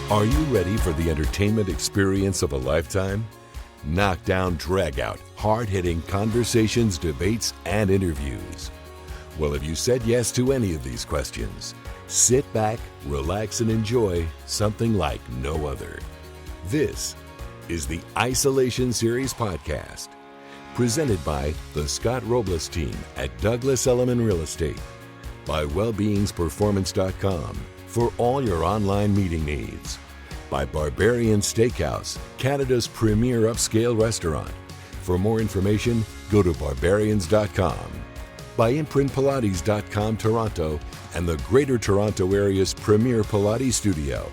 Are you ready for the entertainment experience of a lifetime? Knockdown, drag-out, hard-hitting conversations, debates, and interviews. Well, if you said yes to any of these questions, sit back, relax, and enjoy something like no other. This is the Isolation Series podcast, presented by the Scott Robles team at Douglas Elliman Real Estate, by wellbeingsperformance.com for all your online meeting needs, by Barbarian Steakhouse, Canada's premier upscale restaurant. For more information, go to barbarians.com, by imprintpilates.com Toronto and the Greater Toronto Area's premier Pilates studio,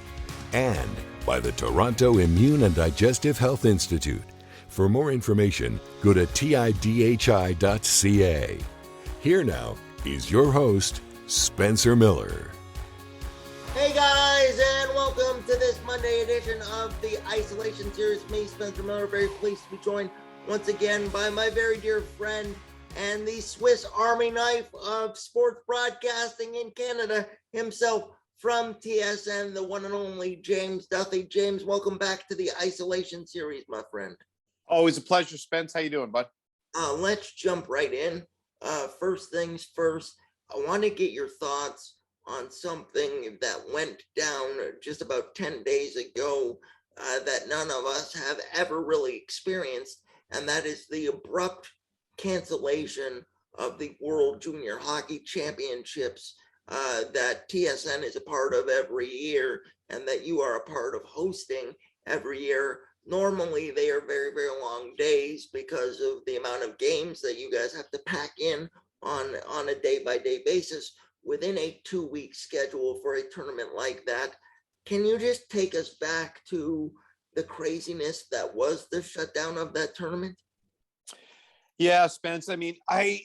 and by the Toronto Immune and Digestive Health Institute. For more information, go to tidhi.ca. Here now is your host, Spencer Miller. Hey guys, and welcome to this Monday edition of the Isolation Series. Me, Spencer Miller, very pleased to be joined once again by my very dear friend and the Swiss Army knife of sports broadcasting in Canada himself, from TSN, the one and only James Duthie. James, welcome back to the Isolation Series, my friend. Always a pleasure, Spence. How you doing, bud? Let's jump right in. First things first, I want to get your thoughts on something that went down just about 10 days ago that none of us have ever really experienced, and that is the abrupt cancellation of the World Junior Hockey Championships that TSN is a part of every year and that you are a part of hosting every year. Normally, they are very, very long days because of the amount of games that you guys have to pack in on a day-by-day basis within a 2-week schedule for a tournament like that. Can you just take us back to the craziness that was the shutdown of that tournament? Yeah, Spence. I mean, I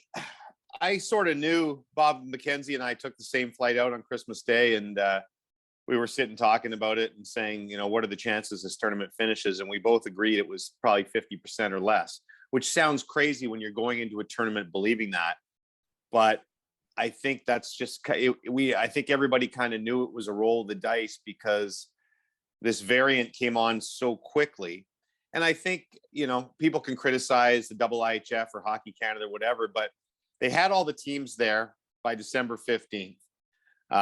sort of knew. Bob McKenzie and I took the same flight out on Christmas Day, and we were sitting talking about it and saying, you know, what are the chances this tournament finishes? And we both agreed it was probably 50% or less, which sounds crazy when you're going into a tournament believing that. But I think that's just, I think everybody kind of knew it was a roll of the dice because this variant came on so quickly. And I think, you know, people can criticize the IIHF or Hockey Canada or whatever, but they had all the teams there by December 15th.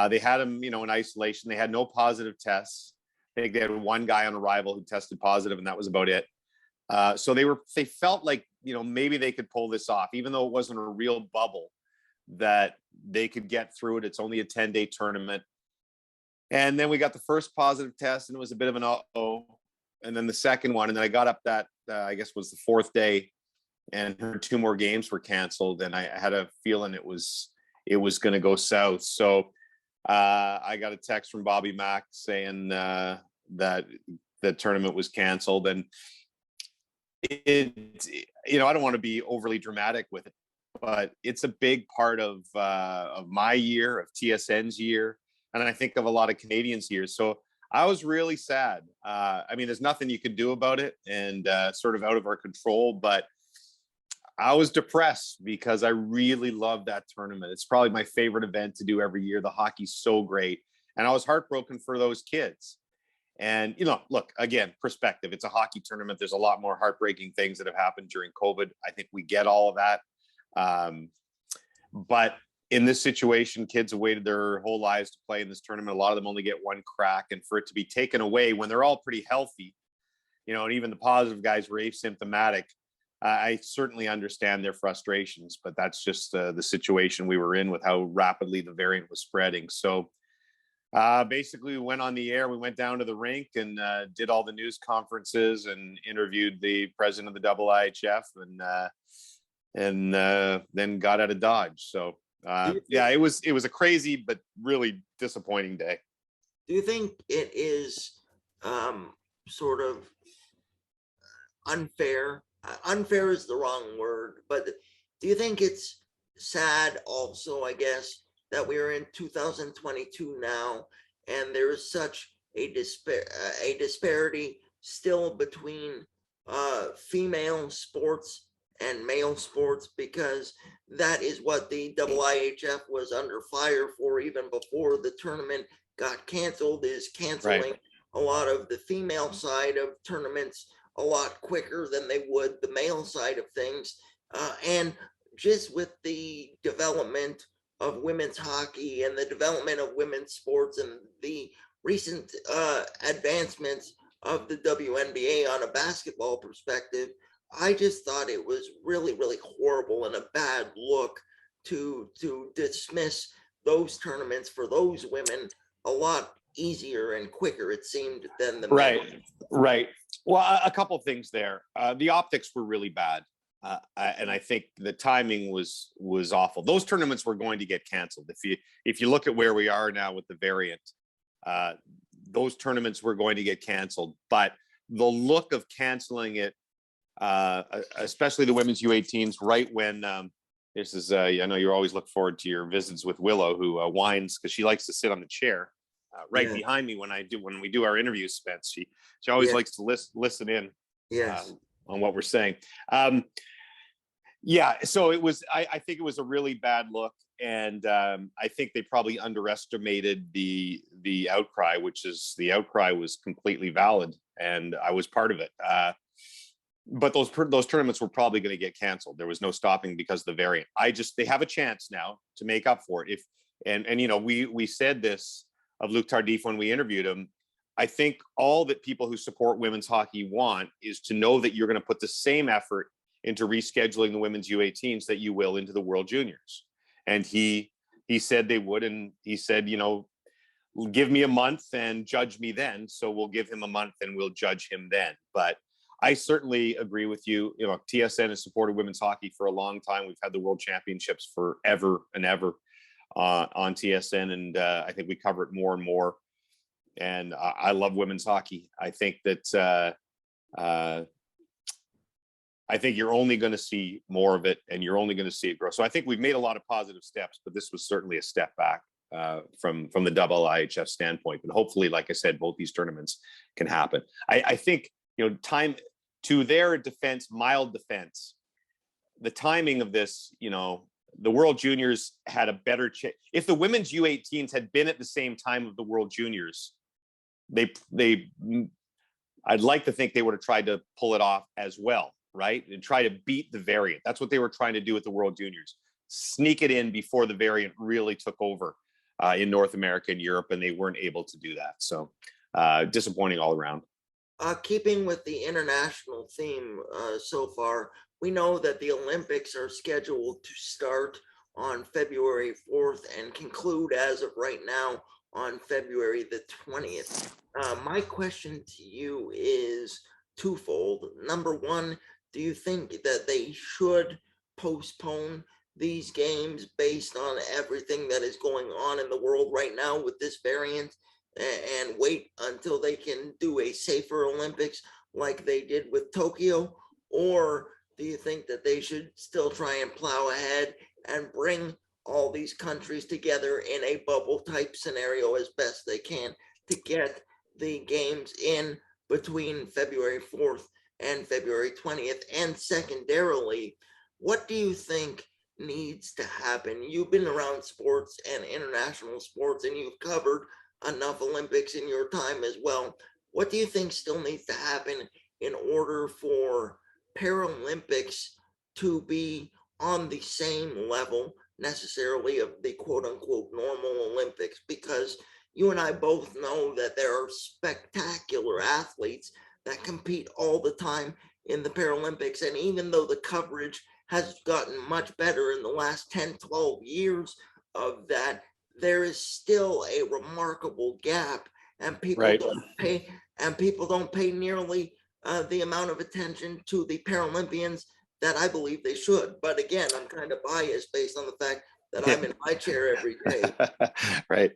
They had them, you know, in isolation. They had no positive tests. They had one guy on arrival who tested positive, and that was about it. So they felt like, you know, maybe they could pull this off, even though it wasn't a real bubble, that they could get through it. It's only a 10-day tournament. And then we got the first positive test, and it was a bit of an uh-oh. And then the second one, and then I got up that, I guess was the fourth day, and heard 2 more games were canceled. And I had a feeling it was going to go south. So I got a text from Bobby Mack saying that the tournament was canceled. And it, you know, I don't want to be overly dramatic with it, but it's a big part of my year, of TSN's year, and I think of a lot of Canadians' years. So I was really sad. I mean, there's nothing you could do about it, and sort of out of our control, but I was depressed because I really love that tournament. It's probably my favorite event to do every year. The hockey's so great, and I was heartbroken for those kids. And, you know, look, again, perspective, it's a hockey tournament. There's a lot more heartbreaking things that have happened during COVID. I think we get all of that. But in this situation, kids have waited their whole lives to play in this tournament. A lot of them only get one crack, and for it to be taken away when they're all pretty healthy, you know, and even the positive guys were asymptomatic. I certainly understand their frustrations, but that's just the situation we were in with how rapidly the variant was spreading. So basically we went on the air. We went down to the rink and did all the news conferences and interviewed the president of the IIHF, and then got out of Dodge. So yeah, it was a crazy but really disappointing day. Do you think it is sort of unfair? Unfair is the wrong word, but do you think it's sad also, I guess, that we are in 2022 now, and there is such a disparity still between female sports and male sports, because that is what the IIHF was under fire for even before the tournament got canceled, is canceling Right. a lot of the female side of tournaments a lot quicker than they would the male side of things. And just with the development of women's hockey and the development of women's sports and the recent advancements of the WNBA on a basketball perspective, I just thought it was really, really horrible and a bad look to dismiss those tournaments for those women a lot easier and quicker, it seemed, than the men. Right. Well, a couple of things there. The optics were really bad. And I think the timing was awful. Those tournaments were going to get canceled. If you look at where we are now with the variant, those tournaments were going to get canceled. But the look of canceling it, especially the women's U18s, right when this is, I know you always look forward to your visits with Willow, who whines because she likes to sit on the chair right behind me when we do our interviews. Spence, she always likes to listen in on what we're saying. So it was. I think it was a really bad look, and I think they probably underestimated the outcry, the outcry was completely valid, and I was part of it. But those tournaments were probably going to get canceled. There was no stopping because of the variant. They have a chance now to make up for it. We said this of Luc Tardif when we interviewed him. I think all that people who support women's hockey want is to know that you're going to put the same effort into rescheduling the women's U18s that you will into the World Juniors. And he said they would, and he said, give me a month and judge me then. So we'll give him a month and we'll judge him then. But I certainly agree with you. TSN has supported women's hockey for a long time. We've had the World Championships forever and ever on TSN, and I think we cover it more and more. And I love women's hockey. I think that I think you're only going to see more of it, and you're only going to see it grow. So I think we've made a lot of positive steps, but this was certainly a step back from the IIHF standpoint. But hopefully, like I said, both these tournaments can happen. I think time to their defense, mild defense. The timing of this, the World Juniors had a better chance. If the women's U18s had been at the same time of the World Juniors, I'd like to think they would have tried to pull it off as well, right? And try to beat the variant. That's what they were trying to do with the World Juniors. Sneak it in before the variant really took over in North America and Europe, and they weren't able to do that. So disappointing all around. Keeping with the international theme so far, we know that the Olympics are scheduled to start on February 4th and conclude as of right now on February the 20th. My question to you is twofold. Number one, do you think that they should postpone these games based on everything that is going on in the world right now with this variant, and wait until they can do a safer Olympics like they did with Tokyo? Or do you think that they should still try and plow ahead and bring all these countries together in a bubble type scenario as best they can to get the games in between February 4th and February 20th? And secondarily, what do you think needs to happen? You've been around sports and international sports, and you've covered enough Olympics in your time as well. What do you think still needs to happen in order for Paralympics to be on the same level necessarily of the quote unquote normal Olympics? Because you and I both know that there are spectacular athletes that compete all the time in the Paralympics. And even though the coverage has gotten much better in the last 10, 12 years of that, there is still a remarkable gap, and people don't pay nearly the amount of attention to the Paralympians that I believe they should. But again, I'm kind of biased based on the fact that I'm in my chair every day. Right.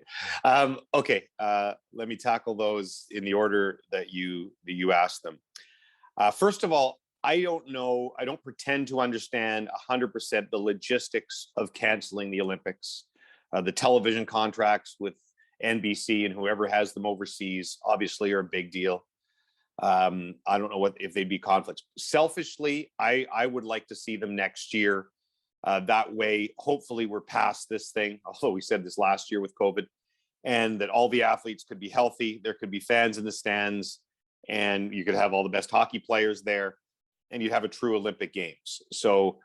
Okay. Let me tackle those in the order that you asked them. First of all, I don't know. I don't pretend to understand 100% the logistics of canceling the Olympics. The television contracts with NBC and whoever has them overseas obviously are a big deal. I don't know if they'd be conflicts. Selfishly, I would like to see them next year. That way, hopefully we're past this thing. Although we said this last year with COVID. and that all the athletes could be healthy. There could be fans in the stands, and you could have all the best hockey players there, and you'd have a true Olympic Games. So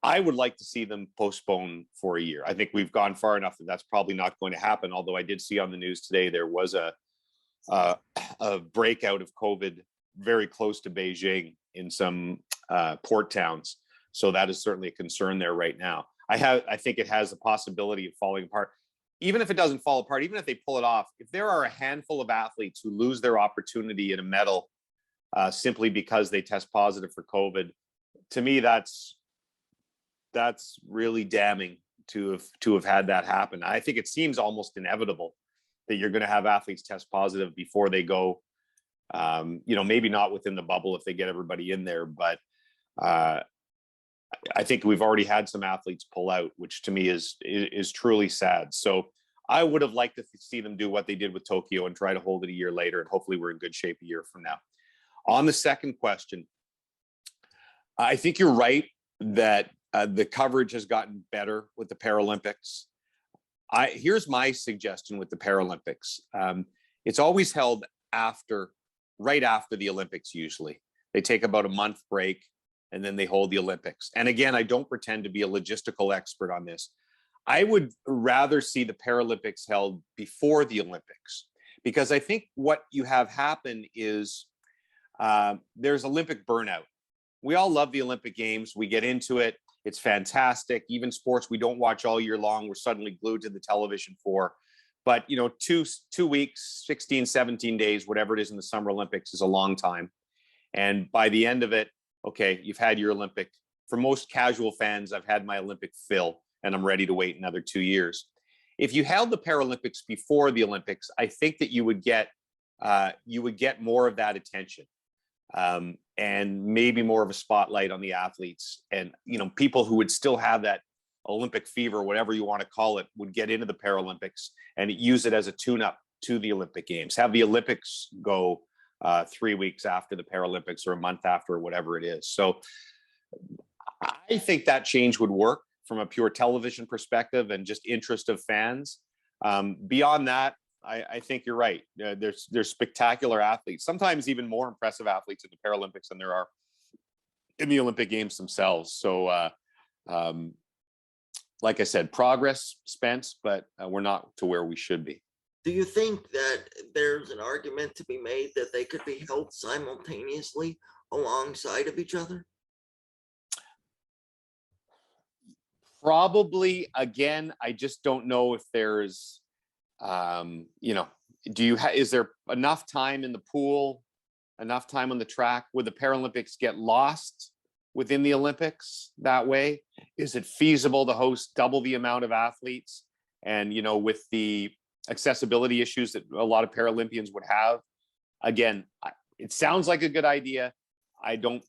I would like to see them postpone for a year. I think we've gone far enough that that's probably not going to happen. Although I did see on the news today there was a breakout of COVID very close to Beijing in some port towns. So that is certainly a concern there right now. I think it has the possibility of falling apart. Even if it doesn't fall apart, even if they pull it off, if there are a handful of athletes who lose their opportunity in a medal simply because they test positive for COVID, to me, that's really damning to have had that happen. I think it seems almost inevitable that you're going to have athletes test positive before they go. Maybe not within the bubble if they get everybody in there, but I think we've already had some athletes pull out, which to me is truly sad. So I would have liked to see them do what they did with Tokyo and try to hold it a year later, and hopefully we're in good shape a year from now. On the second question, I think you're right that the coverage has gotten better with the Paralympics. Here's my suggestion with the Paralympics. It's always held right after the Olympics. Usually they take about a month break and then they hold the Olympics. And again, I don't pretend to be a logistical expert on this. I would rather see the Paralympics held before the Olympics, because I think what you have happen is there's Olympic burnout. We all love the Olympic Games. We get into it. It's fantastic. Even sports we don't watch all year long, we're suddenly glued to the television for. But, 2 weeks, 16, 17 days, whatever it is in the Summer Olympics is a long time. And by the end of it, okay, you've had your Olympic. For most casual fans, I've had my Olympic fill, and I'm ready to wait another 2 years. If you held the Paralympics before the Olympics, I think that you would get more of that attention. And maybe more of a spotlight on the athletes, and people who would still have that Olympic fever, whatever you want to call it, would get into the Paralympics and use it as a tune-up to the Olympic Games. Have the Olympics go 3 weeks after the Paralympics or a month after, or whatever it is. So I think that change would work from a pure television perspective and just interest of fans. Beyond that, I think you're right. There's spectacular athletes, sometimes even more impressive athletes in the Paralympics than there are in the Olympic Games themselves. So, like I said, progress, Spence, but we're not to where we should be. Do you think that there's an argument to be made that they could be held simultaneously alongside of each other? Probably. Again, I just don't know if there's is there enough time in the pool, enough time on the track? Would the Paralympics get lost within the Olympics that way? Is it feasible to host double the amount of athletes? And, with the accessibility issues that a lot of Paralympians would have, again, it sounds like a good idea. I don't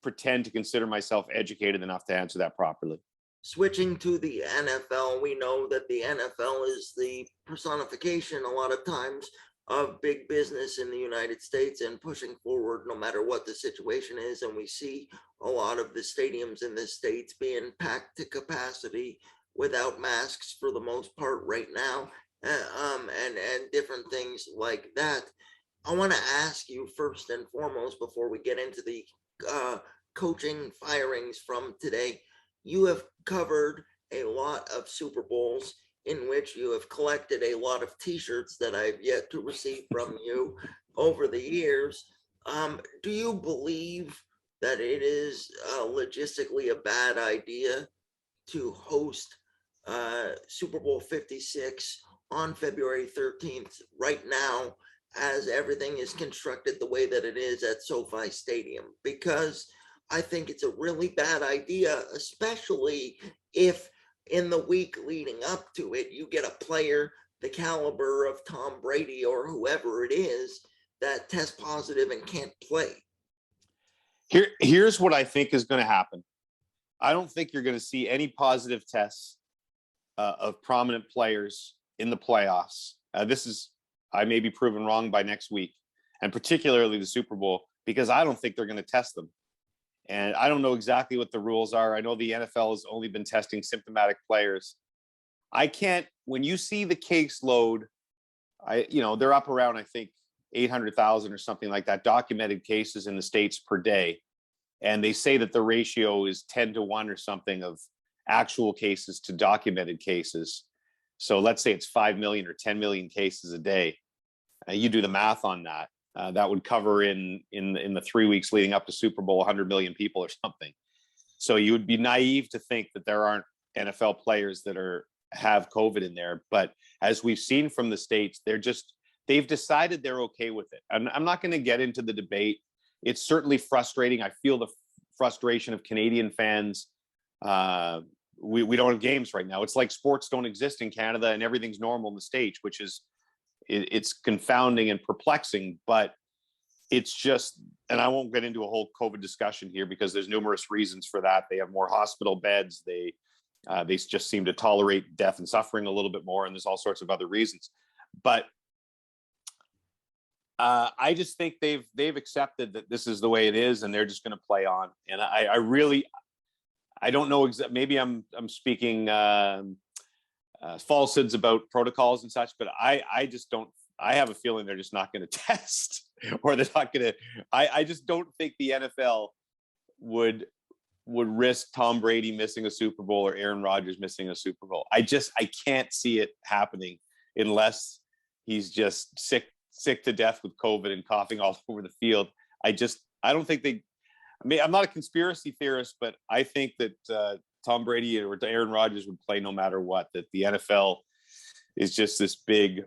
pretend to consider myself educated enough to answer that properly. Switching to the NFL, we know that the NFL is the personification a lot of times of big business in the United States and pushing forward no matter what the situation is. And we see a lot of the stadiums in the States being packed to capacity without masks for the most part right now, and different things like that. I want to ask you first and foremost, before we get into the coaching firings from today, you have covered a lot of Super Bowls in which you have collected a lot of t-shirts that I've yet to receive from you over the years. Do you believe that it is logistically a bad idea to host Super Bowl 56 on February 13th right now, as everything is constructed the way that it is at SoFi Stadium? Because I think it's a really bad idea, especially if in the week leading up to it, you get a player the caliber of Tom Brady or whoever it is that tests positive and can't play. Here's what I think is going to happen. I don't think you're going to see any positive tests of prominent players in the playoffs. I may be proven wrong by next week, and particularly the Super Bowl, because I don't think they're going to test them. And I don't know exactly what the rules are. I know the NFL has only been testing symptomatic players. I can't, when you see the caseload, they're up around, I think, 800,000 or something like that, documented cases in the States per day. And they say that the ratio is 10 to 1 or something of actual cases to documented cases. So let's say it's 5 million or 10 million cases a day. You do the math on that. That would cover in the 3 weeks leading up to Super Bowl 100 million people or something. So you would be naive to think that there aren't NFL players that have COVID in there. But as we've seen from the States, they've decided they're okay with it. And I'm not going to get into the debate. It's certainly frustrating. I feel the frustration of Canadian fans. We don't have games right now. It's like sports don't exist in Canada and everything's normal in the States, which is, it's confounding and perplexing, but it's just, and I won't get into a whole COVID discussion here because there's numerous reasons for that. They have more hospital beds. They just seem to tolerate death and suffering a little bit more, and there's all sorts of other reasons. But I just think they've accepted that this is the way it is, and they're just going to play on. And I don't know exactly. Maybe I'm speaking falsehoods about protocols and such, but I just don't. I have a feeling they're just not going to test, or they're not going to. I just don't think the NFL would risk Tom Brady missing a Super Bowl or Aaron Rodgers missing a Super Bowl. I can't see it happening unless he's just sick to death with COVID and coughing all over the field. I don't think they. I mean, I'm not a conspiracy theorist, but I think that Tom Brady or Aaron Rodgers would play no matter what. That the NFL is just this big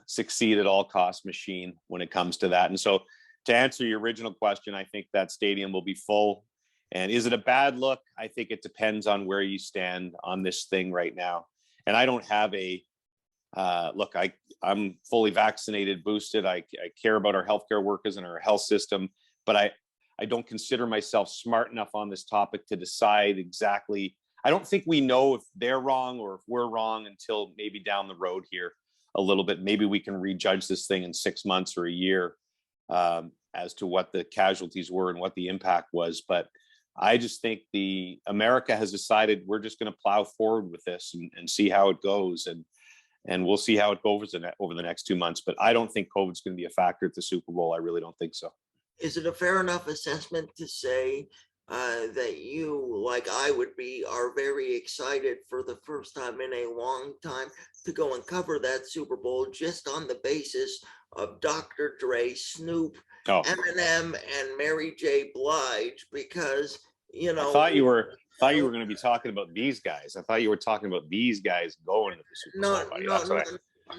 succeed at all cost machine when it comes to that. And so, to answer your original question, I think that stadium will be full. And is it a bad look? I think it depends on where you stand on this thing right now. And I don't have a look. I'm fully vaccinated, boosted. I care about our healthcare workers and our health system, but I don't consider myself smart enough on this topic to decide exactly. I don't think we know if they're wrong or if we're wrong until maybe down the road here a little bit. Maybe we can rejudge this thing in 6 months or a year as to what the casualties were and what the impact was. But I just think America has decided we're just going to plow forward with this and see how it goes. And we'll see how it goes over the next 2 months. But I don't think COVID's going to be a factor at the Super Bowl. I really don't think so. Is it a fair enough assessment to say that you, like I would be, are very excited for the first time in a long time to go and cover that Super Bowl just on the basis of Dr. Dre, Snoop, Eminem, and Mary J. Blige? Because, I thought you were going to be talking about these guys. I thought you were talking about these guys going to the Super Bowl.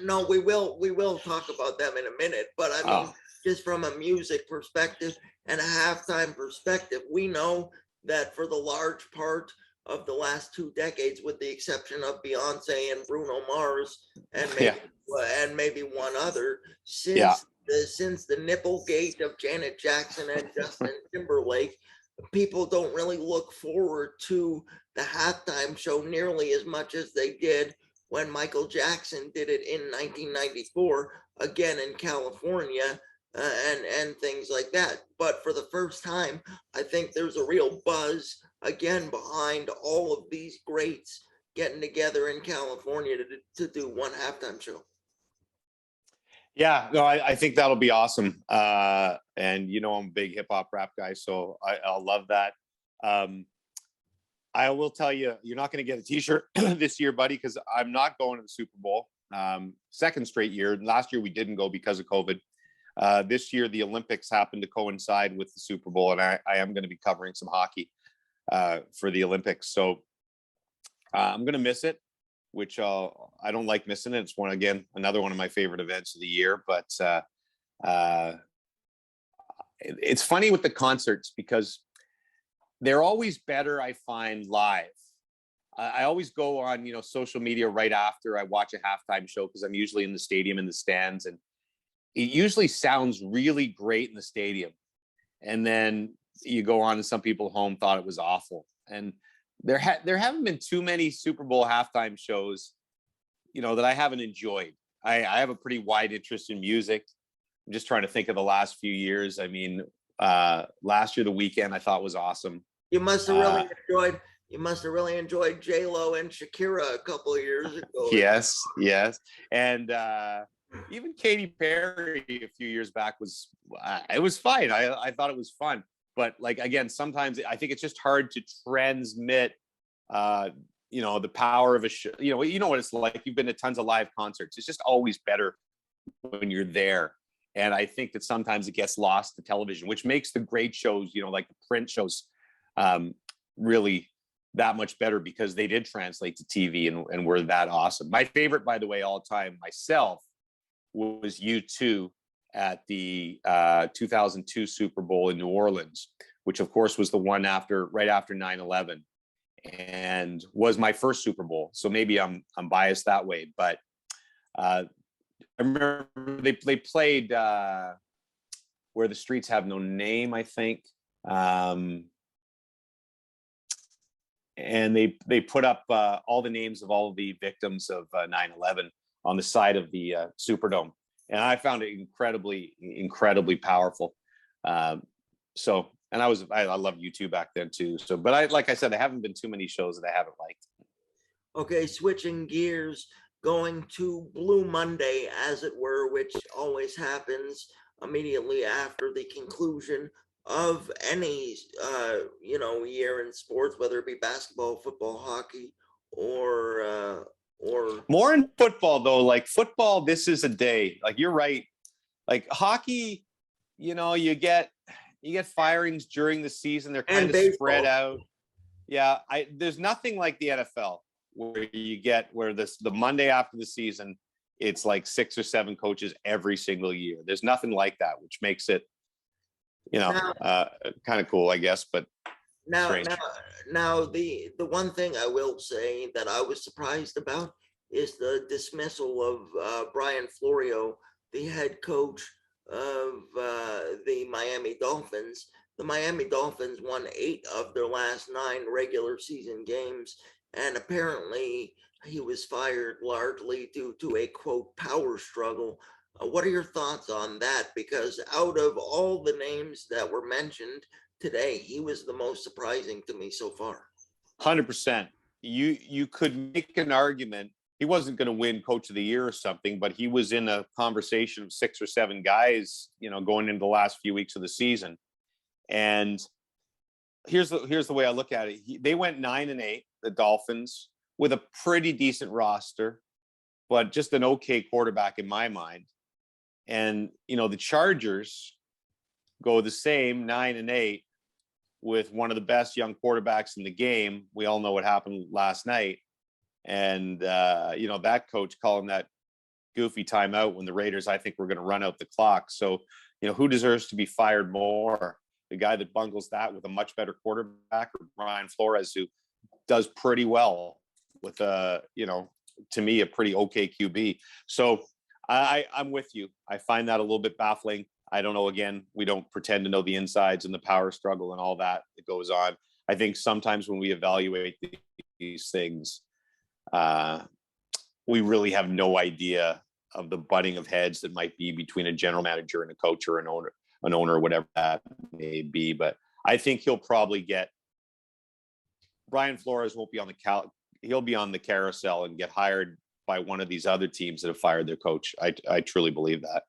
No, we will talk about them in a minute. But I mean, just from a music perspective and a halftime perspective, we know that for the large part of the last 2 decades, with the exception of Beyonce and Bruno Mars and maybe one other, since the Nipplegate of Janet Jackson and Justin Timberlake, people don't really look forward to the halftime show nearly as much as they did when Michael Jackson did it in 1994, again in California, and things like that. But for the first time, I think there's a real buzz again behind all of these greats getting together in California to do one halftime show. Yeah, no, I think that'll be awesome. And I'm a big hip hop rap guy, so I'll love that. I will tell you, you're not going to get a t-shirt this year, buddy, because I'm not going to the Super Bowl. Second straight year. Last year we didn't go because of COVID. This year the Olympics happened to coincide with the Super Bowl, and I am going to be covering some hockey for the Olympics. So I'm going to miss it, which I don't like missing it. It's another one of my favorite events of the year. But it's funny with the concerts because they're always better, I find, live. I always go on, social media right after I watch a halftime show because I'm usually in the stadium in the stands, and it usually sounds really great in the stadium. And then you go on and some people at home thought it was awful. And there haven't been too many Super Bowl halftime shows, that I haven't enjoyed. I have a pretty wide interest in music. I'm just trying to think of the last few years. I mean, last year, The Weeknd I thought was awesome. You must have really you must have really enjoyed J-Lo and Shakira a couple of years ago. Yes, yes. And even Katy Perry a few years back was, it was fine. I thought it was fun. But like, again, sometimes I think it's just hard to transmit, the power of a show. You know what it's like. You've been to tons of live concerts. It's just always better when you're there. And I think that sometimes it gets lost to television, which makes the great shows, like the print shows, really that much better because they did translate to TV and were that awesome. My favorite, by the way, all time myself was U2 at the 2002 Super Bowl in New Orleans, which of course was the one right after 9/11, and was my first Super Bowl. So maybe I'm biased that way, but I remember they played Where the Streets Have No Name, I think. And they put up all the names of all of the victims of 9/11 on the side of the Superdome. And I found it incredibly, incredibly powerful. And I loved U2 back then too. So, but like I said, there haven't been too many shows that I haven't liked. Okay, switching gears, going to Blue Monday, as it were, which always happens immediately after the conclusion of any year in sports, whether it be basketball, football, hockey, or more in football though. Like football, this is a day. Like you're right. Like hockey, you get firings during the season. They're kind of spread out. Yeah, there's nothing like the NFL where the Monday after the season, it's like 6 or 7 coaches every single year. There's nothing like that, which makes it kind of cool, I guess, but strange. Now the one thing I will say that I was surprised about is the dismissal of Brian Florio, the head coach of the Miami Dolphins. The Miami Dolphins won 8 of their last 9 regular season games, and apparently he was fired largely due to a quote power struggle. What are your thoughts on that? Because out of all the names that were mentioned today, he was the most surprising to me so far. 100%. You could make an argument. He wasn't going to win Coach of the Year or something, but he was in a conversation of 6 or 7 guys, going into the last few weeks of the season. And here's the way I look at it. They went 9-8, the Dolphins, with a pretty decent roster, but just an okay quarterback in my mind. And, the Chargers go the same 9-8 with one of the best young quarterbacks in the game. We all know what happened last night. And, that coach calling that goofy timeout when the Raiders, I think, were going to run out the clock. So, who deserves to be fired more? The guy that bungles that with a much better quarterback, or Brian Flores, who does pretty well with to me, a pretty okay QB. So I'm with you. I find that a little bit baffling. I don't know. Again, we don't pretend to know the insides and the power struggle and all that goes on. I think sometimes when we evaluate these things, we really have no idea of the butting of heads that might be between a general manager and a coach or an owner, whatever that may be. But I think he'll probably Brian Flores won't be on he'll be on the carousel and get hired by one of these other teams that have fired their coach. I truly believe that.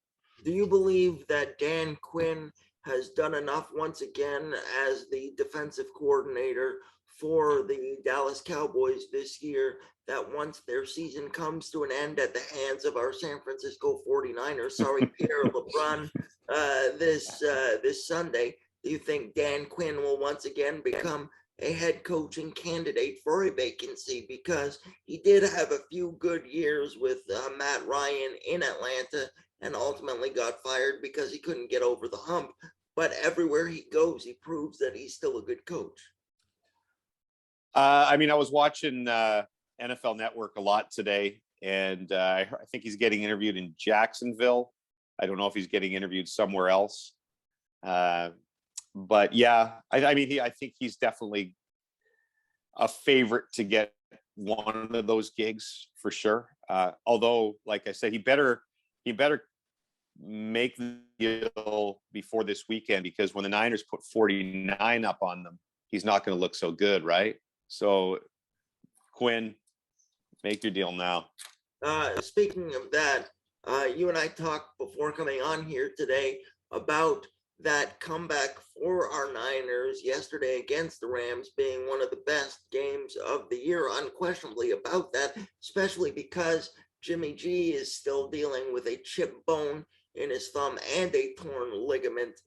Do you believe that Dan Quinn has done enough once again as the defensive coordinator for the Dallas Cowboys this year, that once their season comes to an end at the hands of our San Francisco 49ers, Pierre LeBrun, this Sunday, do you think Dan Quinn will once again become a head coaching candidate for a vacancy? Because he did have a few good years with Matt Ryan in Atlanta and ultimately got fired because he couldn't get over the hump. But everywhere he goes, he proves that he's still a good coach. I was watching NFL Network a lot today, and I think he's getting interviewed in Jacksonville. I don't know if he's getting interviewed somewhere else. But yeah, I think he's definitely a favorite to get one of those gigs for sure. Although, like I said, he better make the deal before this weekend, because when the Niners put 49 up on them, he's not going to look so good, right? So Quinn, make your deal now. Speaking of that, you and I talked before coming on here today about that comeback for our Niners yesterday against the Rams being one of the best games of the year, unquestionably about that, especially because Jimmy G is still dealing with a chipped bone in his thumb and a torn ligament.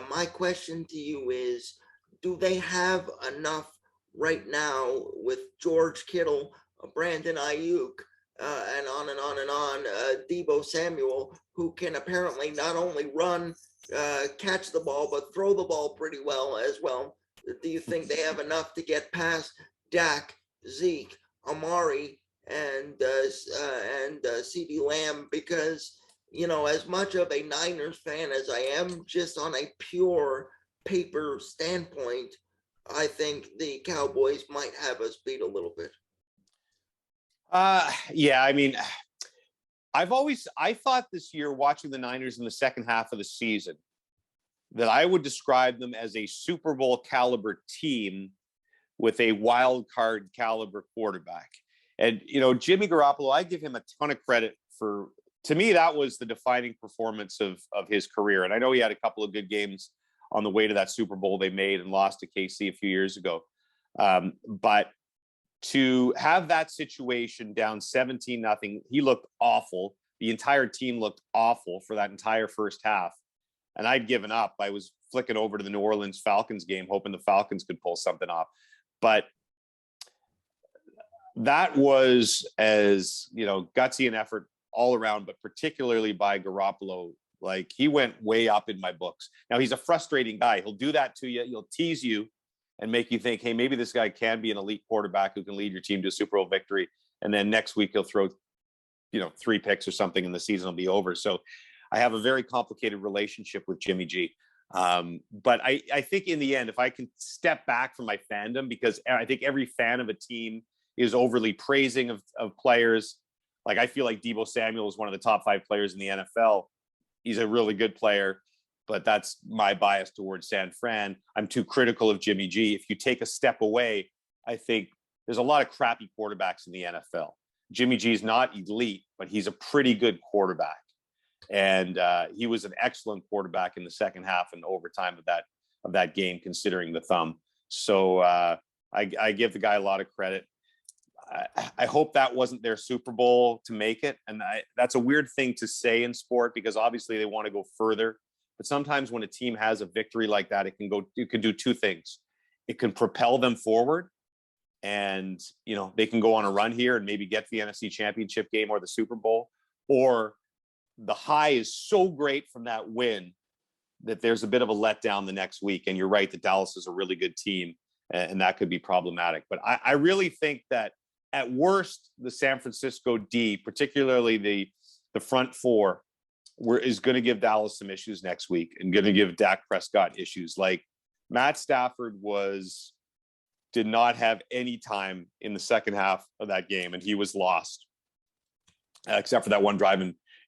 My question to you is, do they have enough right now with George Kittle, Brandon Ayuk, and on and on and on, Deebo Samuel, who can apparently not only run, catch the ball, but throw the ball pretty well as well? Do you think they have enough to get past Dak, Zeke, Amari, and CeeDee Lamb? Because, you know, as much of a Niners fan as I am, just on a pure paper standpoint, I think the Cowboys might have us beat a little bit. Yeah, I mean, I thought this year watching the Niners in the second half of the season that I would describe them as a Super Bowl caliber team with a wild card caliber quarterback. And, you know, Jimmy Garoppolo, I give him a ton of credit for, to me, that was the defining performance of his career. And I know he had a couple of good games on the way to that Super Bowl they made and lost to KC a few years ago. But to have that situation down 17-0, he looked awful. The entire team looked awful for that entire first half. And I'd given up. I was flicking over to the New Orleans Falcons game, hoping the Falcons could pull something off. But that was, as you know, gutsy an effort all around, but particularly by Garoppolo. Like, he went way up in my books. Now, he's a frustrating guy. He'll do that to you. He'll tease you and make you think, hey, maybe this guy can be an elite quarterback who can lead your team to a Super Bowl victory. And then next week he'll throw, 3 picks or something and the season will be over. So I have a very complicated relationship with Jimmy G. But I think in the end, if I can step back from my fandom, because I think every fan of a team is overly praising of players. Like, I feel like Deebo Samuel is one of the top 5 players in the NFL. He's a really good player, but that's my bias towards San Fran. I'm too critical of Jimmy G. If you take a step away, I think there's a lot of crappy quarterbacks in the NFL. Jimmy G is not elite, but he's a pretty good quarterback. And he was an excellent quarterback in the second half and overtime of that game, considering the thumb. So I give the guy a lot of credit. I hope that wasn't their Super Bowl to make it. And that's a weird thing to say in sport, because obviously they want to go further. But sometimes when a team has a victory like that, it can do 2 things. It can propel them forward, and, they can go on a run here and maybe get to the NFC Championship game or the Super Bowl. Or the high is so great from that win that there's a bit of a letdown the next week. And you're right that Dallas is a really good team, and that could be problematic. But I really think that at worst, the San Francisco D, particularly the front 4, is going to give Dallas some issues next week, and going to give Dak Prescott issues. Like, Matt Stafford did not have any time in the second half of that game, and he was lost, except for that one drive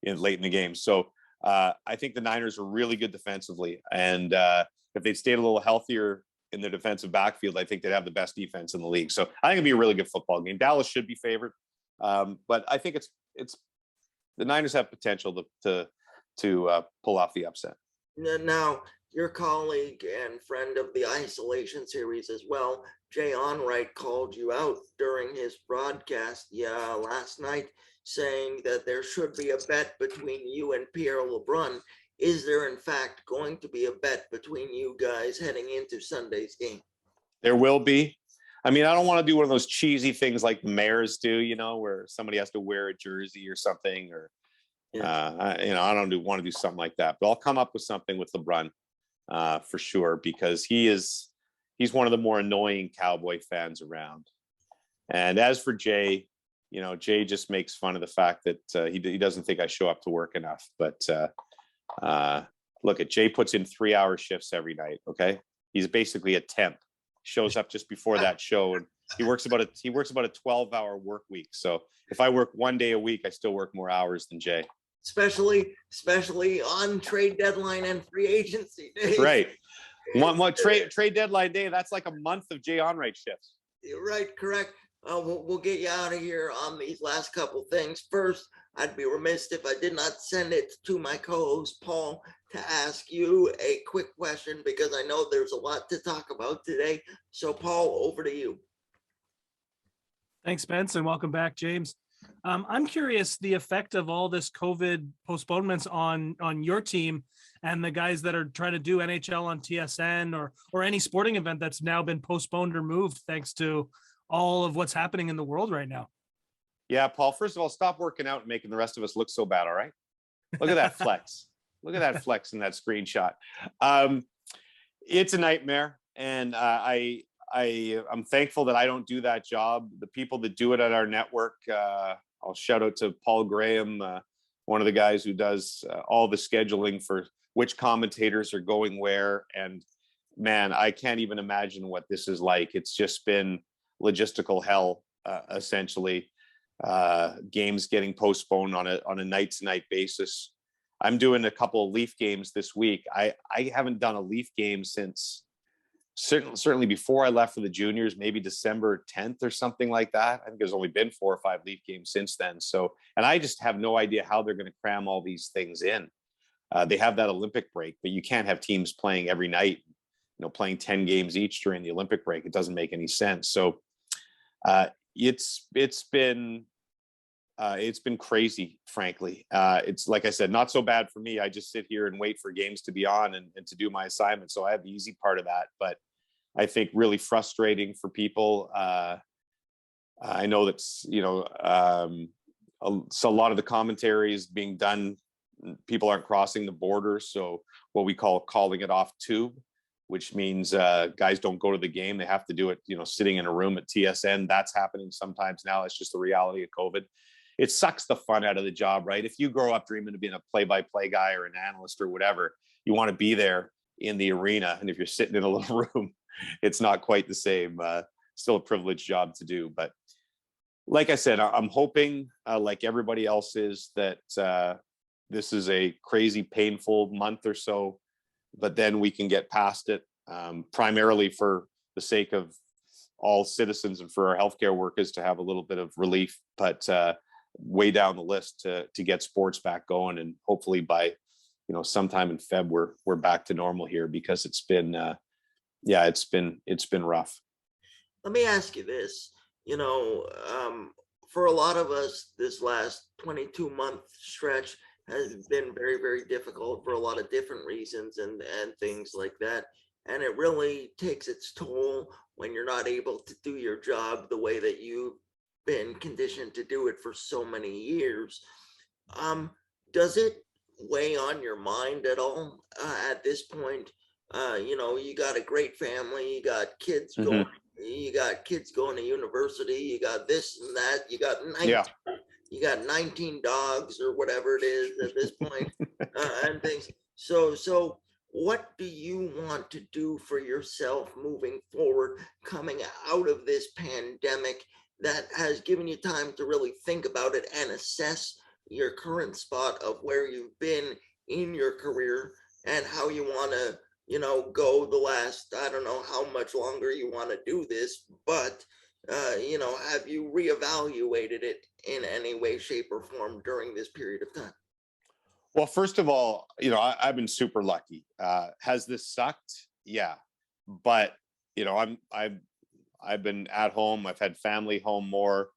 late in the game. So I think the Niners are really good defensively, and if they'd stayed a little healthier in their defensive backfield, I think they'd have the best defense in the league. So I think it'd be a really good football game. Dallas should be favored, but I think it's the Niners have potential to pull off the upset. Now, your colleague and friend of the Isolation series as well, Jay Onright, called you out during his broadcast last night, saying that there should be a bet between you and Pierre LeBrun. Is there, in fact, going to be a bet between you guys heading into Sunday's game? There will be. I mean, I don't want to do one of those cheesy things like the Mayors do, where somebody has to wear a jersey or something, or I don't want to do something like that. But I'll come up with something with LeBrun for sure, because he's one of the more annoying Cowboy fans around. And as for Jay, Jay just makes fun of the fact that he doesn't think I show up to work enough. But look, Jay puts in 3-hour shifts every night. Okay, he's basically a temp. Shows up just before that show, and he works about a 12-hour work week. So if I work 1 day a week, I still work more hours than Jay. Especially on trade deadline and free agency days. Right. One trade deadline day, that's like a month of Jay Onright shifts. You're right, correct. We'll get you out of here on these last couple things. First, I'd be remiss if I did not send it to my co-host Paul to ask you a quick question because I know there's a lot to talk about today. So, Paul, over to you. Thanks, Spence, and welcome back, James. I'm curious the effect of all this COVID postponements on your team and the guys that are trying to do NHL on TSN or any sporting event that's now been postponed or moved thanks to all of what's happening in the world right now. Yeah, Paul, first of all, stop working out and making the rest of us look so bad, all right? Look at that flex. Look at that flex in that screenshot. It's a nightmare, and I'm thankful that I don't do that job. The people that do it at our network, I'll shout out to Paul Graham, one of the guys who does all the scheduling for which commentators are going where. And man, I can't even imagine what this is like. It's just been logistical hell, essentially. Games getting postponed on a night-to-night basis. I'm doing a couple of Leaf games this week. I haven't done a Leaf game since certainly before I left for the juniors, maybe December 10th or something like that. I think there's only been 4 or 5 Leaf games since then. So, and I just have no idea how they're going to cram all these things in. They have that Olympic break, but you can't have teams playing every night, playing 10 games each during the Olympic break. It doesn't make any sense. So it's been crazy, frankly. It's like I said, not so bad for me. I just sit here and wait for games to be on and to do my assignment. So I have the easy part of that, but I think really frustrating for people. I know that's, so a lot of the commentary is being done. People aren't crossing the border. So what we call calling it off tube, which means guys don't go to the game. They have to do it, sitting in a room at TSN. That's happening sometimes now. It's just the reality of COVID. It sucks the fun out of the job, right? If you grow up dreaming of being a play-by-play guy or an analyst or whatever, you want to be there in the arena. And if you're sitting in a little room, it's not quite the same. Still a privileged job to do. But like I said, I'm hoping, like everybody else is, that this is a crazy, painful month or so, but then we can get past it, primarily for the sake of all citizens and for our healthcare workers to have a little bit of relief. But way down the list to get sports back going, and hopefully by sometime in Feb we're back to normal here, because it's been rough. Let me ask you this. For a lot of us, this last 22-month stretch has been very, very difficult for a lot of different reasons and things like that. And it really takes its toll when you're not able to do your job the way that you've been conditioned to do it for so many years. Does it weigh on your mind at all at this point? You got a great family, you got kids going, you got kids going to university, you got this and that, you got 19 dogs or whatever it is at this point, and things. So what do you want to do for yourself moving forward, coming out of this pandemic that has given you time to really think about it and assess your current spot of where you've been in your career and how you want to, go the last, I don't know how much longer you want to do this, but, have you reevaluated it in any way, shape, or form during this period of time? Well, first of all, I've been super lucky. Has this sucked? Yeah, but I've been at home. I've had family home more.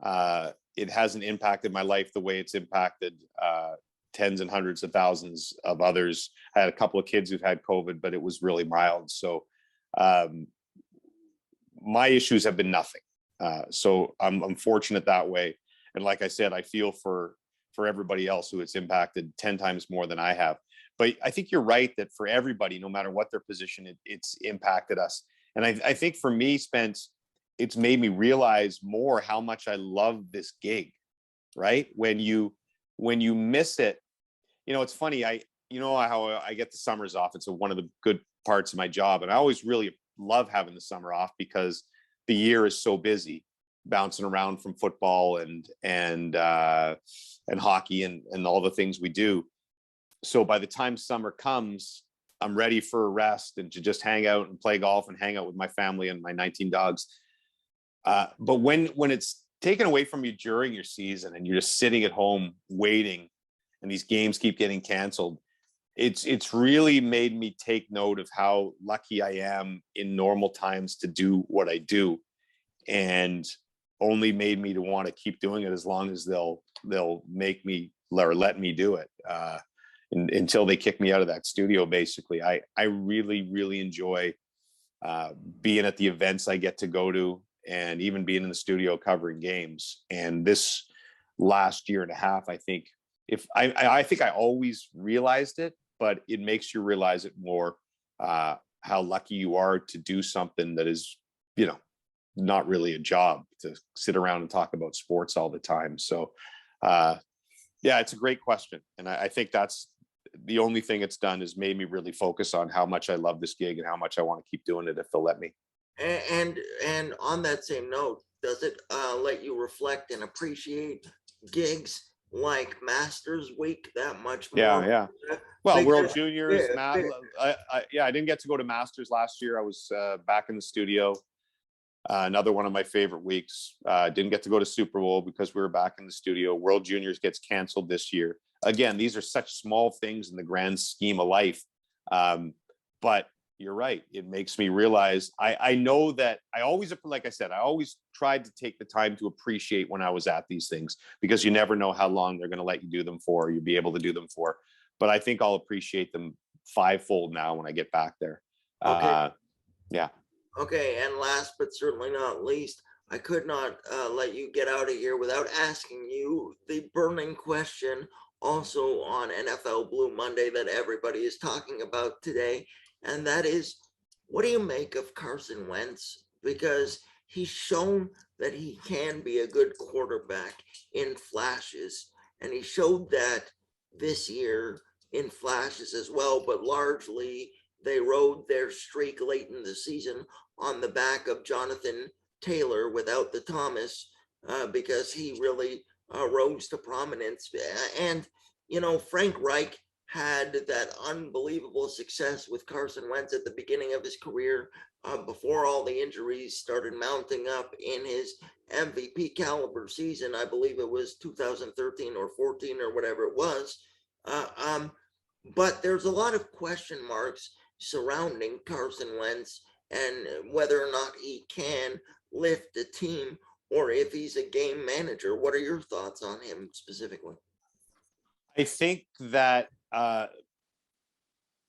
It hasn't impacted my life the way it's impacted tens and hundreds of thousands of others. I had a couple of kids who've had COVID, but it was really mild. So my issues have been nothing. So I'm fortunate that way. And like I said, I feel for everybody else who it's impacted 10 times more than I have. But I think you're right that for everybody, no matter what their position, it's impacted us. And I think for me, Spence, it's made me realize more how much I love this gig, right? When you miss it, it's funny. How I get the summers off. It's one of the good parts of my job. And I always really love having the summer off because the year is so busy, bouncing around from football and hockey and all the things we do. So by the time summer comes, I'm ready for a rest and to just hang out and play golf and hang out with my family and my 19 dogs. But when it's taken away from you during your season and you're just sitting at home waiting, and these games keep getting canceled, it's really made me take note of how lucky I am in normal times to do what I do, and only made me to want to keep doing it as long as they'll make me or let me do it, until they kick me out of that studio. Basically, I really enjoy being at the events I get to go to, and even being in the studio covering games. And this last year and a half, I think I think I always realized it, but it makes you realize it more, how lucky you are to do something that is, not really a job, to sit around and talk about sports all the time. So, yeah, it's a great question. And I think that's the only thing it's done is made me really focus on how much I love this gig and how much I want to keep doing it if they'll let me. And on that same note, does it let you reflect and appreciate gigs like Masters Week that much more? Yeah. Well, World Because- Juniors, yeah, I didn't get to go to Masters last year. I was back in the studio. Another one of my favorite weeks. Didn't get to go to Super Bowl because we were back in the studio. World Juniors gets canceled this year. Again, these are such small things in the grand scheme of life. But you're right. It makes me realize I know that I always, like I said, I always tried to take the time to appreciate when I was at these things, because you never know how long they're going to let you do them for, or you'll be able to do them for. But I think I'll appreciate them fivefold now when I get back there. Okay. Yeah. Okay, and last but certainly not least, I could not let you get out of here without asking you the burning question, also on NFL Blue Monday, that everybody is talking about today. And that is, what do you make of Carson Wentz? Because he's shown that he can be a good quarterback in flashes. And he showed that this year in flashes as well, but largely they rode their streak late in the season on the back of Jonathan Taylor without the Thomas, because he really rose to prominence. And, Frank Reich had that unbelievable success with Carson Wentz at the beginning of his career, before all the injuries started mounting up in his MVP caliber season. I believe it was 2013 or 14 or whatever it was. But there's a lot of question marks surrounding Carson Wentz and whether or not he can lift the team, or if he's a game manager. What are your thoughts on him specifically? I think that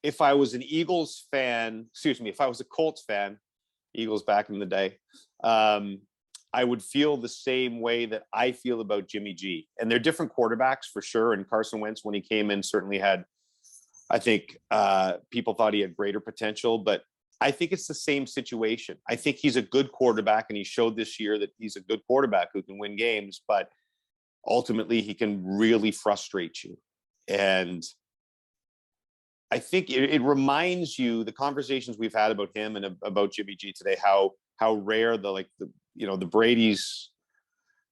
if I was an Eagles fan, if I was a Colts fan, Eagles back in the day, I would feel the same way that I feel about Jimmy G. And they're different quarterbacks for sure. And Carson Wentz, when he came in, certainly had, I think people thought he had greater potential, but I think it's the same situation. I think he's a good quarterback, and he showed this year that he's a good quarterback who can win games, but ultimately he can really frustrate you. And I think it reminds you, the conversations we've had about him and about Jimmy G today, how rare the Brady's,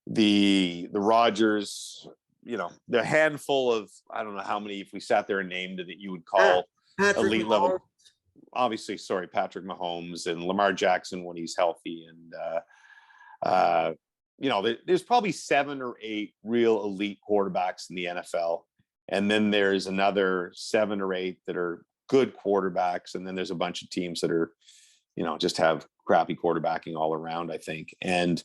the Rodgers, the handful of, I don't know how many, if we sat there and named it, that you would call Patrick elite Mahomes. level. Obviously, Patrick Mahomes and Lamar Jackson when he's healthy. And, there's probably 7 or 8 real elite quarterbacks in the NFL. And then there's another 7 or 8 that are good quarterbacks. And then there's a bunch of teams that are, just have crappy quarterbacking all around, I think. And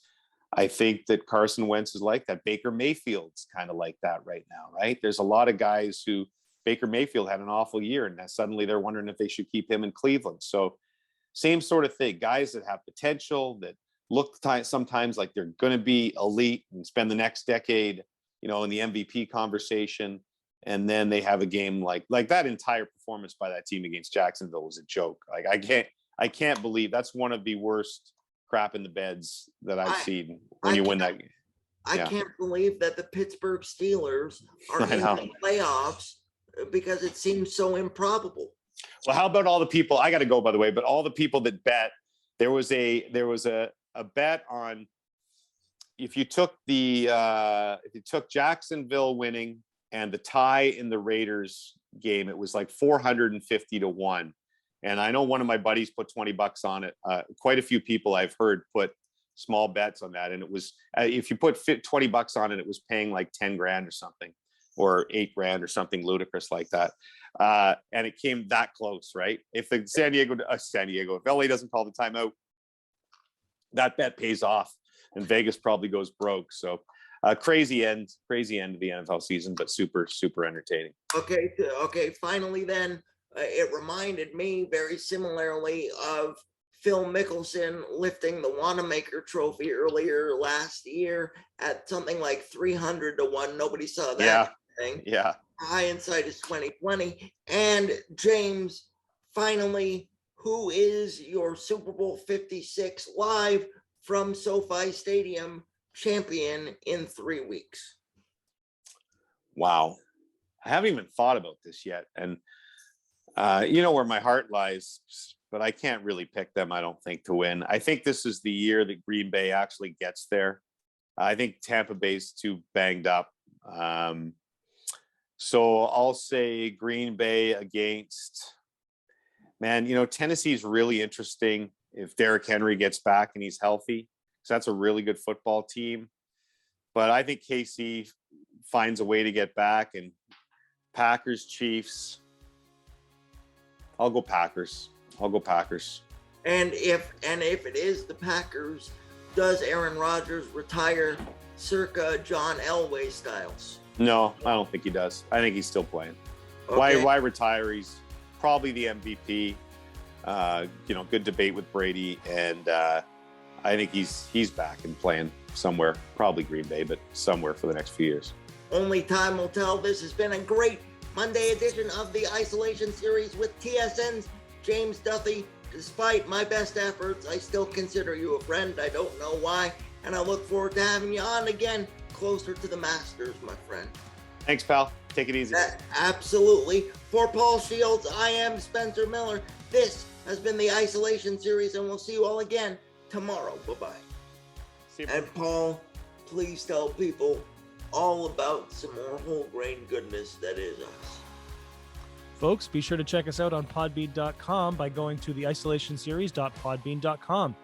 I think that Carson Wentz is like that. Baker Mayfield's kind of like that right now, right? There's a lot of guys who, Baker Mayfield had an awful year, and suddenly they're wondering if they should keep him in Cleveland. So same sort of thing. Guys that have potential, that look sometimes like they're going to be elite and spend the next decade, in the MVP conversation. And then they have a game like that entire performance by that team against Jacksonville was a joke. Like I can't believe that's one of the worst crap in the beds that I've seen when you win that game. I can't believe that the Pittsburgh Steelers are in the playoffs, because it seems so improbable. Well, how about all the people? I got to go, by the way, but all the people that bet. There was a bet on if you took Jacksonville winning and the tie in the Raiders game, it was like 450 to 1. And I know one of my buddies put $20 on it. Quite a few people I've heard put small bets on that. And it was, if you put $20 on it, it was paying like 10 grand or something, or 8 grand or something ludicrous like that. And it came that close, right? If the if LA doesn't call the timeout, that bet pays off and Vegas probably goes broke. So crazy end of the NFL season, but super, super entertaining. Okay. Finally, then it reminded me very similarly of Phil Mickelson lifting the Wanamaker Trophy earlier last year at something like 300-1. Nobody saw that thing. Yeah. Hindsight is 2020. And James, finally, who is your Super Bowl 56 live from SoFi Stadium champion in 3 weeks? Wow. I haven't even thought about this yet. And you know where my heart lies, but I can't really pick them, I don't think, to win. I think this is the year that Green Bay actually gets there. I think Tampa Bay's too banged up. So I'll say Green Bay against, man, Tennessee's really interesting if Derrick Henry gets back and he's healthy, because that's a really good football team. But I think KC finds a way to get back, and Packers, Chiefs. I'll go Packers. And if it is the Packers, does Aaron Rodgers retire circa John Elway styles? No, I don't think he does. I think he's still playing. Okay. Why retire? He's probably the MVP. Good debate with Brady, and I think he's back and playing somewhere, probably Green Bay, but somewhere for the next few years. Only time will tell. This has been a great Monday edition of the Isolation Series with TSN's James Duthie. Despite my best efforts, I still consider you a friend. I don't know why, and I look forward to having you on again closer to the Masters, my friend. Thanks, pal. Take it easy. Absolutely. For Paul Shields, I am Spencer Miller. This has been the Isolation Series, and we'll see you all again tomorrow. Bye-bye. See you. And Paul, please tell people all about some more whole grain goodness that is us. Folks, be sure to check us out on podbean.com by going to theisolationseries.podbean.com.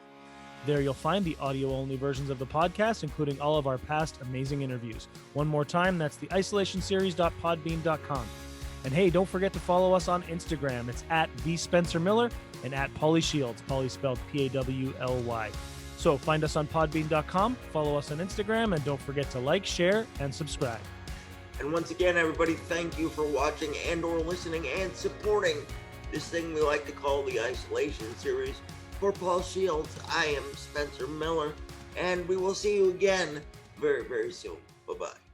There you'll find the audio-only versions of the podcast, including all of our past amazing interviews. One more time, that's theisolationseries.podbean.com. And hey, don't forget to follow us on Instagram. It's at @thespencermiller and at Pauly Shields, Pauly spelled Pawly. So find us on podbean.com, follow us on Instagram, and don't forget to like, share, and subscribe. And once again, everybody, thank you for watching and or listening and supporting this thing we like to call the Isolation Series. For Paul Shields, I am Spencer Miller, and we will see you again very, very soon. Bye-bye.